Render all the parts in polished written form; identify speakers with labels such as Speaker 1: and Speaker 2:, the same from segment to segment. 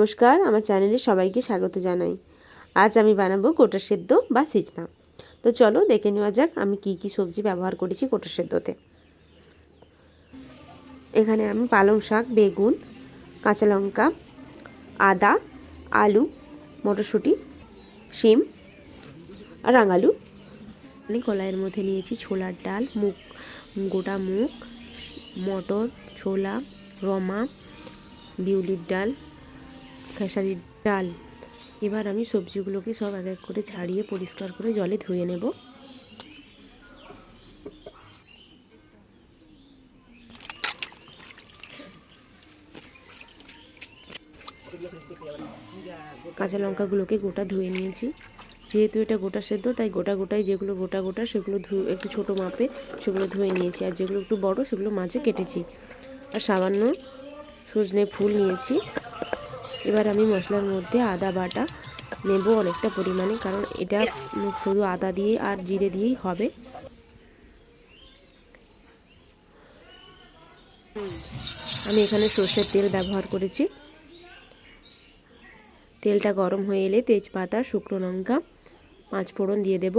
Speaker 1: নমস্কার, আমার চ্যানেলে সবাইকে স্বাগত জানাই। আজ আমি বানাবো গোটা সেদ্ধ বা সিজনা। তো চলো দেখে নেওয়া যাক আমি কি কি সবজি ব্যবহার করেছি গোটা সেদ্ধতে। এখানে আমি পালং শাক, বেগুন, কাঁচা লঙ্কা, আদা, আলু, মটরশুঁটি, শিম আর রাঙালু। আমি কড়াইয়ের মধ্যে নিয়েছি ছোলার ডাল, গোটা মুগ, মটর, ছোলা, রমা, বিউলির ডাল, খেসারির ডাল। এবার আমি সবজিগুলোকে সব এক এক করে ছাড়িয়ে পরিষ্কার করে জলে ধুয়ে নেব। কাঁচা লঙ্কাগুলোকে গোটা ধুয়ে নিয়েছি। যেহেতু এটা গোটা সেদ্ধ তাই গোটাই যেগুলো গোটা সেগুলো একটু ছোটো মাপে সেগুলো ধুয়ে নিয়েছি, আর যেগুলো একটু বড় সেগুলো মাঝে কেটেছি। আর সামান্য সজনে ফুল নিয়েছি। এবার আমি মশলার মধ্যে আদা বাটা নেব অনেকটা পরিমাণে, কারণ এটা শুধু আদা দিয়ে আর জিরে দিয়েই হবে। আমি এখানে সর্ষের তেল ব্যবহার করেছি। তেলটা গরম হয়ে এলে তেজপাতা, শুকনো লঙ্কা, 5 ফোড়ন দিয়ে দেব।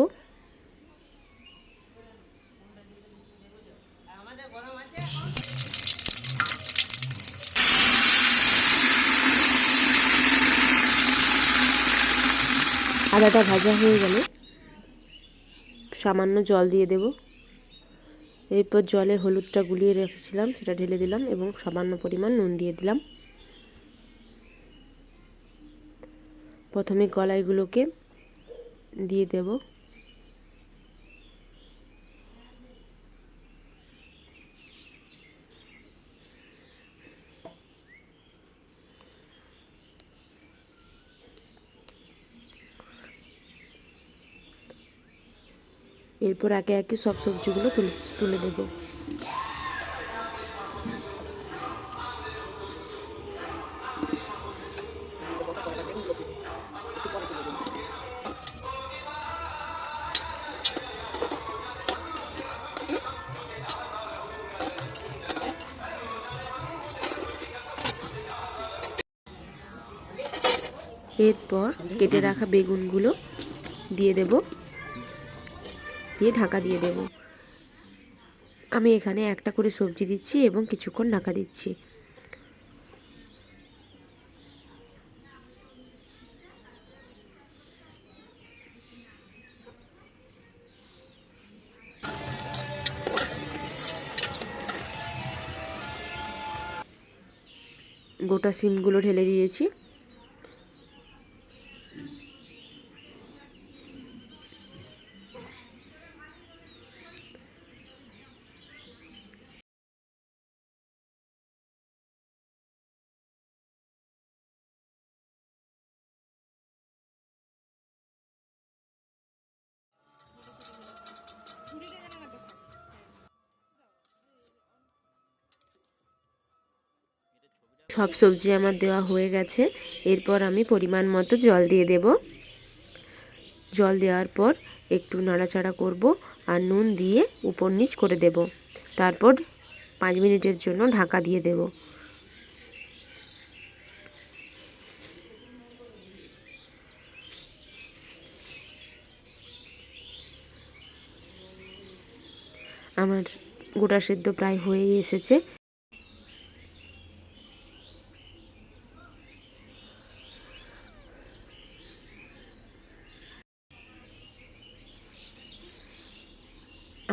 Speaker 1: আদাটা ভাজা হয়ে গেলে সামান্য জল দিয়ে দেব। এরপর জলে হলুদটা গুলিয়ে রেখেছিলাম সেটা ঢেলে দিলাম এবং সামান্য পরিমাণ নুন দিয়ে দিলাম। প্রথমে কলাইগুলোকে দিয়ে দেব। এরপর একে একে সব সবজিগুলো তুলে দেব। এরপর কেটে রাখা বেগুনগুলো দিয়ে দেব, দিয়ে ঢাকা দিয়ে দেব। আমি এখানে একটা করে সবজি দিচ্ছি এবং কিছুক্ষণ ঢাকা দিচ্ছি। গোটা শিমগুলো ঢেলে দিয়েছি। সব সবজি আমার দেওয়া হয়ে গেছে। এরপর আমি পরিমাণ মতো জল দিয়ে দেব। জল দেওয়ার পর একটু নাড়াচাড়া করব আর নুন দিয়ে উপর নিচ করে দেব। তারপর 5 মিনিটের জন্য ঢাকা দিয়ে দেব। আমার গোটা সেদ্ধ প্রায় হয়েই এসেছে।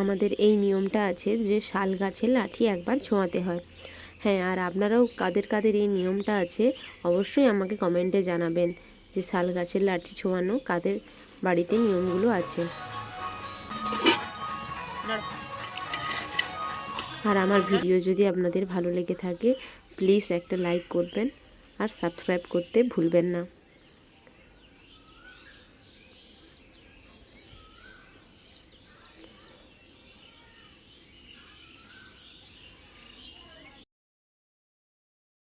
Speaker 1: আমাদের এই নিয়মটা আছে যে শাল গাছের লাঠি একবার ছোঁয়াতে হয়। হ্যাঁ, আর আপনারাও কাদের কাদের এই নিয়মটা আছে অবশ্যই আমাকে কমেন্টে জানাবেন যে শাল গাছের লাঠি ছোঁয়ানো কাদের বাড়িতে নিয়মগুলো আছে। আর আমার ভিডিও যদি আপনাদের ভালো লেগে থাকে প্লিজ একটা লাইক করবেন আর সাবস্ক্রাইব করতে ভুলবেন না।